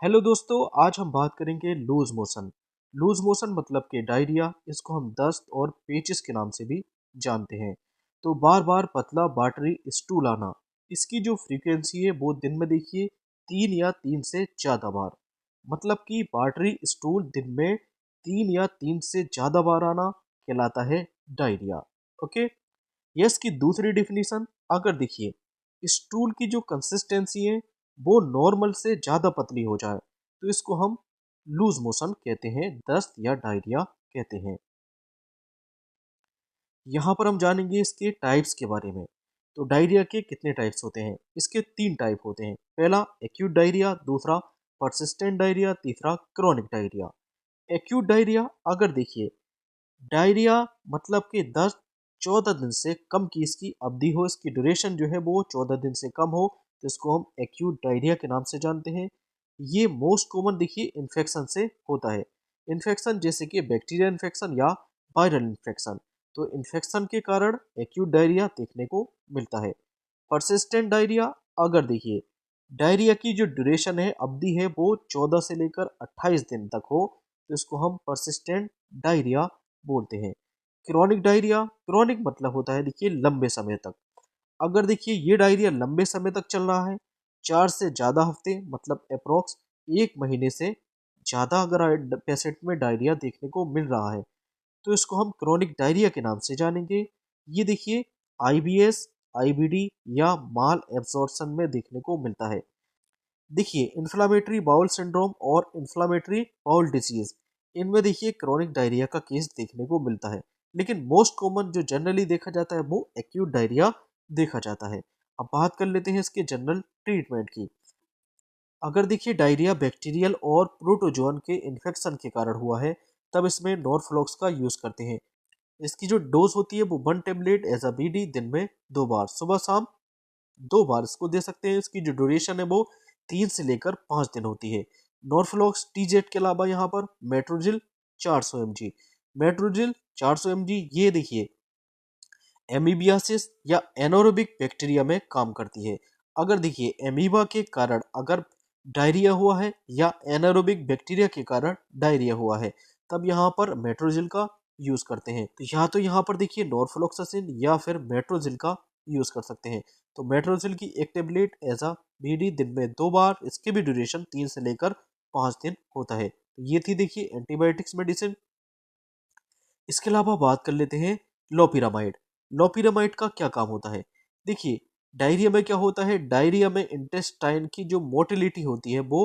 Hello दोस्तों, आज हम बात करेंगे लूज मोशन। लूज मोशन मतलब कि डायरिया, इसको हम दस्त और पेचिस के नाम से भी जानते हैं। तो बार बार पतला वाटरी स्टूल आना, इसकी जो फ्रीक्वेंसी है वो दिन में देखिए 3 या 3 से ज़्यादा बार। मतलब कि वाटरी स्टूल दिन में 3 या 3 से ज़्यादा बार आना कहलाता है डायरिया। ओके। यस की दूसरी डिफिनीशन, अगर देखिए स्टूल की जो कंसिस्टेंसी है वो नॉर्मल से ज़्यादा पतली हो जाए तो इसको हम लूज मोशन कहते हैं, दस्त या डायरिया कहते हैं। यहाँ पर हम जानेंगे इसके टाइप्स के बारे में। तो डायरिया के कितने टाइप्स होते हैं? इसके 3 टाइप होते हैं। पहला एक्यूट डायरिया, दूसरा परसिस्टेंट डायरिया, तीसरा क्रोनिक डायरिया। एक्यूट डायरिया, अगर देखिए डायरिया मतलब कि 10-14 दिन से कम की इसकी अवधि हो, इसकी ड्यूरेशन जो है वो 14 दिन से कम हो, तो इसको हम एक्यूट डायरिया के नाम से जानते हैं। ये मोस्ट कॉमन देखिए इन्फेक्शन से होता है। इन्फेक्शन जैसे कि बैक्टीरिया इन्फेक्शन या वायरल इन्फेक्शन। तो इन्फेक्शन के कारण एक्यूट डायरिया देखने को मिलता है। परसिस्टेंट डायरिया, अगर देखिए डायरिया की जो ड्यूरेशन है, अवधि है, वो 14 से लेकर 28 दिन तक हो, तो इसको हम परसिस्टेंट डायरिया बोलते हैं। क्रोनिक डायरिया, क्रोनिक मतलब होता है देखिए लंबे समय तक। अगर देखिए ये डायरिया लंबे समय तक चल रहा है, 4 से ज़्यादा हफ्ते मतलब अप्रोक्स 1 महीने से ज़्यादा अगर पेशेंट में डायरिया देखने को मिल रहा है तो इसको हम क्रोनिक डायरिया के नाम से जानेंगे। ये देखिए आईबीएस, आईबीडी या माल एब्जॉर्प्शन में देखने को मिलता है। देखिए इन्फ्लामेटरी बाउल सिंड्रोम और इन्फ्लामेटरी बाउल डिजीज, इनमें देखिए क्रोनिक डायरिया का केस देखने को मिलता है। लेकिन मोस्ट कॉमन जो जनरली देखा जाता है वो एक्यूट डायरिया देखा जाता है। अब बात कर लेते हैं इसके जनरल ट्रीटमेंट की। अगर देखिए डायरिया बैक्टीरियल और प्रोटोजोन के इन्फेक्शन के कारण हुआ है, तब इसमें नॉर्फ्लॉक्स का यूज करते हैं। इसकी जो डोज होती है वो 1 टेबलेट एज अ बीडी दिन में 2 बार, सुबह शाम 2 बार इसको दे सकते हैं। इसकी जो ड्यूरेशन है वो 3 से लेकर 5 दिन होती है। नॉर्फ्लॉक्स टीजेट के अलावा यहाँ पर मेट्रोजिल 400 mg, मेट्रोजिल 400 mg, ये देखिए एमीबियासिस या एनोरोबिक बैक्टीरिया में काम करती है। अगर देखिए एमीबा के कारण अगर डायरिया हुआ है या एनारोबिक बैक्टीरिया के कारण डायरिया हुआ है, तब यहाँ पर मेट्रोजिल का यूज करते हैं। तो यहाँ पर देखिए नॉर्फ्लोक्सासिन या फिर मेट्रोजिल का यूज कर सकते हैं। तो मेट्रोजिल की 1 टेबलेट एज अ बीडी दिन में 2 बार, इसकी भी ड्यूरेशन 3 से लेकर 5 दिन होता है। तो ये थी देखिए एंटीबायोटिक्स मेडिसिन। इसके अलावा बात कर लेते हैं लोपिरामाइड। लोपिरामाइड का क्या काम होता है? देखिए डायरिया में क्या होता है, डायरिया में इंटेस्टाइन की जो मोटिलिटी होती है वो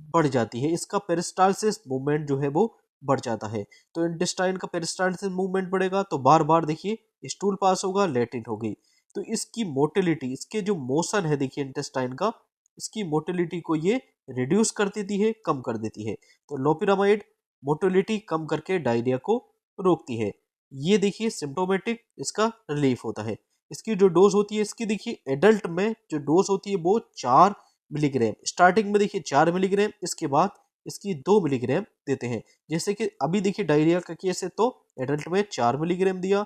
बढ़ जाती है। इसका पेरिस्टालसिस मूवमेंट जो है वो बढ़ जाता है। तो इंटेस्टाइन का पेरिस्टालसिस मूवमेंट बढ़ेगा तो बार बार देखिए स्टूल पास होगा, लेटिन होगी। तो इसकी मोटिलिटी, इसके जो मोशन है देखिए इंटेस्टाइन का, इसकी मोटिलिटी को ये रिड्यूस कर देती है, कम कर देती है। तो लोपिरामाइड मोटिलिटी कम करके डायरिया को रोकती है। ये देखिए सिम्टोमेटिक इसका रिलीफ होता है। इसकी जो डोज होती है, इसकी देखिए एडल्ट में जो डोज होती है वो 4 मिलीग्राम, स्टार्टिंग में देखिए 4 मिलीग्राम, इसके बाद इसकी 2 मिलीग्राम देते हैं। जैसे कि अभी देखिए डायरिया का केस है तो एडल्ट में 4 मिलीग्राम दिया,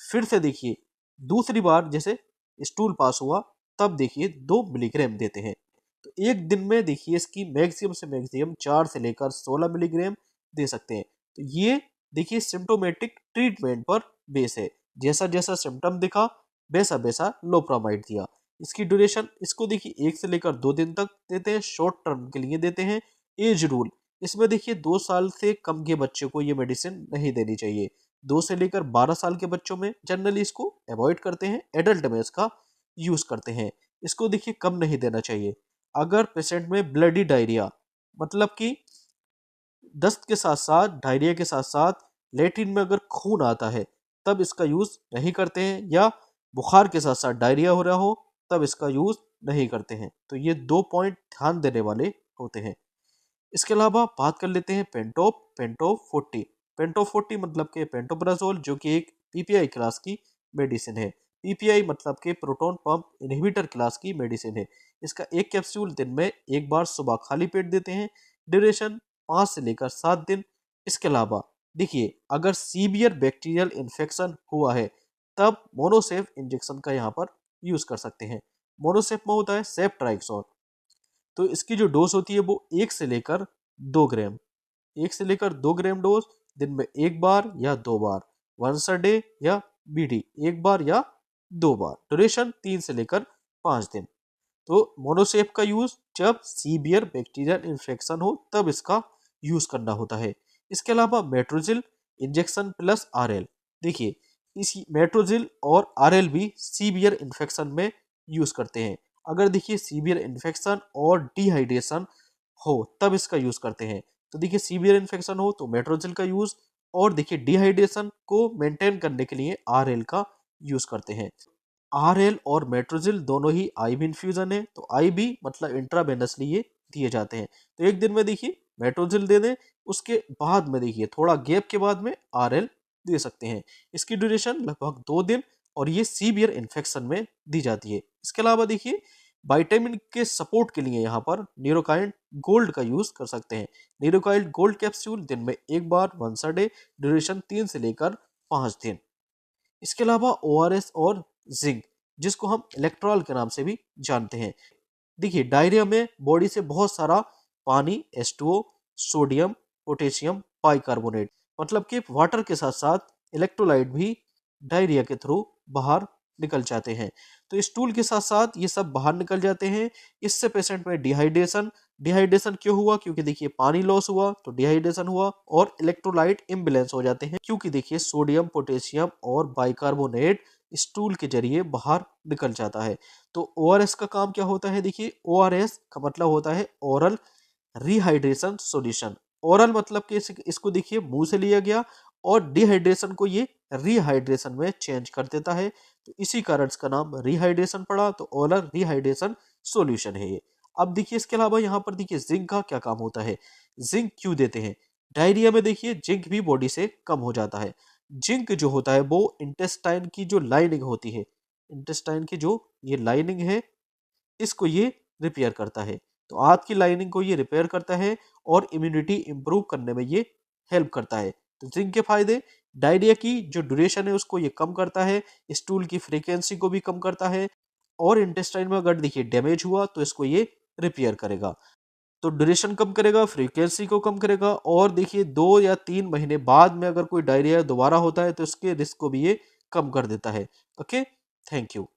फिर से देखिए दूसरी बार जैसे स्टूल पास हुआ तब देखिए 2 मिलीग्राम देते हैं। तो एक दिन में देखिए इसकी मैक्सिमम से मैक्सिमम 4 से लेकर 16 मिलीग्राम दे सकते हैं। तो ये देखिए सिम्टोमेटिक ट्रीटमेंट पर बेस है। जैसा जैसा सिम्टम दिखा वैसा वैसा लोप्रामाइड दिया। इसकी ड्यूरेशन, इसको देखिए 1 से लेकर 2 दिन तक देते हैं, शॉर्ट टर्म के लिए देते हैं। एज रूल, इसमें देखिए 2 साल से कम के बच्चे को ये मेडिसिन नहीं देनी चाहिए। 2 से लेकर 12 साल के बच्चों में जनरली इसको अवॉइड करते हैं, एडल्ट में इसका यूज करते हैं। इसको देखिए कम नहीं देना चाहिए। अगर पेशेंट में ब्लडी डायरिया मतलब कि दस्त के साथ साथ, डायरिया के साथ साथ लेट्रिन में अगर खून आता है तब इसका यूज नहीं करते हैं, या बुखार के साथ साथ डायरिया हो रहा हो तब इसका यूज नहीं करते हैं। तो ये 2 पॉइंट ध्यान देने वाले होते हैं। इसके अलावा बात कर लेते हैं पेंटो 40। पेंटो 40 मतलब के पेंटोप्राजोल, जो कि एक पीपीआई क्लास की मेडिसिन है। पीपीआई मतलब के प्रोटॉन पंप इनहिबिटर क्लास की मेडिसिन है। इसका एक कैप्सूल दिन में 1 बार सुबह खाली पेट देते हैं। ड्यूरेशन 5 से लेकर 7 दिन। इसके अलावा देखिए अगर सीवियर बैक्टीरियल इन्फेक्शन हुआ है तब मोनोसेफ इंजेक्शन का यहाँ पर यूज कर सकते हैं। मोनोसेफ में होता है सेफ्ट्राइक्सोन। तो इसकी जो डोज होती है वो 1 से लेकर 2 ग्राम, 1 से लेकर 2 ग्राम डोज, दिन में एक बार या 2 बार, वंस अ डे या बीडी, एक बार या 2 बार। ड्यूरेशन 3 से लेकर 5 दिन। तो मोनोसेफ का यूज जब सीवियर बैक्टीरियल इन्फेक्शन हो तब इसका यूज करना होता है। इसके अलावा मेट्रोजिल इंजेक्शन प्लस आरएल, देखिए इस मेट्रोजिल और आरएल भी सीवियर इन्फेक्शन में यूज करते हैं। अगर देखिए सीवियर इन्फेक्शन और डिहाइड्रेशन हो तब इसका यूज करते हैं। तो देखिए सीवियर इन्फेक्शन हो तो मेट्रोजिल का यूज, और देखिए डिहाइड्रेशन को मेंटेन करने के लिए आरएल का यूज करते हैं। आरएल और मेट्रोजिल दोनों ही आईवी इन्फ्यूजन है, तो आईवी मतलब इंट्रावेनसली ये दिए जाते हैं। तो एक दिन में देखिए मेट्रोजिल दे दें, उसके बाद में देखिए थोड़ा गैप के बाद में आरएल दे सकते हैं। इसकी ड्यूरेशन लगभग 2 दिन, और ये सीवियर इन्फेक्शन में दी जाती है। इसके अलावा देखिए विटामिन के सपोर्ट के लिए यहाँ पर न्यूरोकाइंड गोल्ड का यूज कर सकते हैं। न्यूरोकाइंड गोल्ड कैप्सूल दिन में एक बार, वंस अ डे, ड्यूरेशन 3 से लेकर 5 दिन। इसके अलावा ओआरएस और जिंक, जिसको हम इलेक्ट्रॉल के नाम से भी जानते हैं। देखिए डायरिया में बॉडी से बहुत सारा पानी, H2O, सोडियम, पोटेशियम बाइकार्बोनेट, मतलब कि वाटर के साथ साथ इलेक्ट्रोलाइट भी डायरिया के थ्रू बाहर निकल जाते हैं। तो स्टूल के साथ साथ ये सब बाहर निकल जाते हैं। इससे पेशेंट में डिहाइड्रेशन, डिहाइड्रेशन क्यों हुआ? क्योंकि देखिए पानी लॉस हुआ तो डिहाइड्रेशन हुआ, और इलेक्ट्रोलाइट इम्बैलेंस हो जाते हैं क्योंकि देखिए सोडियम, पोटेशियम और बाइकार्बोनेट स्टूल के जरिए बाहर निकल जाता है। तो ओआरएस का काम क्या होता है? देखिए ओआरएस का मतलब होता है ओरल रिहाइड्रेशन सॉल्यूशन। ओरल मतलब कि इसको देखिए मुंह से लिया गया, और डिहाइड्रेशन को ये रिहाइड्रेशन में चेंज कर देता है, तो इसी कारण इसका नाम रिहाइड्रेशन पड़ा। तो ओरल रिहाइड्रेशन सॉल्यूशन है ये। अब देखिए इसके अलावा यहाँ पर देखिए जिंक का क्या काम होता है, जिंक क्यों देते हैं? डायरिया में देखिए जिंक भी बॉडी से कम हो जाता है। जिंक जो होता है वो इंटेस्टाइन की जो लाइनिंग होती है, इंटेस्टाइन की जो ये लाइनिंग है, इसको ये रिपेयर करता है। तो आंत की लाइनिंग को ये रिपेयर करता है, और इम्यूनिटी इंप्रूव करने में ये हेल्प करता है। तो जिंक के फायदे, डायरिया की जो ड्यूरेशन है उसको ये कम करता है, स्टूल की फ्रीक्वेंसी को भी कम करता है, और इंटेस्टाइन में अगर देखिए डैमेज हुआ तो इसको ये रिपेयर करेगा। तो ड्यूरेशन कम करेगा, फ्रीक्वेंसी को कम करेगा, और देखिए 2 या 3 महीने बाद में अगर कोई डायरिया दोबारा होता है तो इसके रिस्क को भी ये कम कर देता है। Okay, thank you.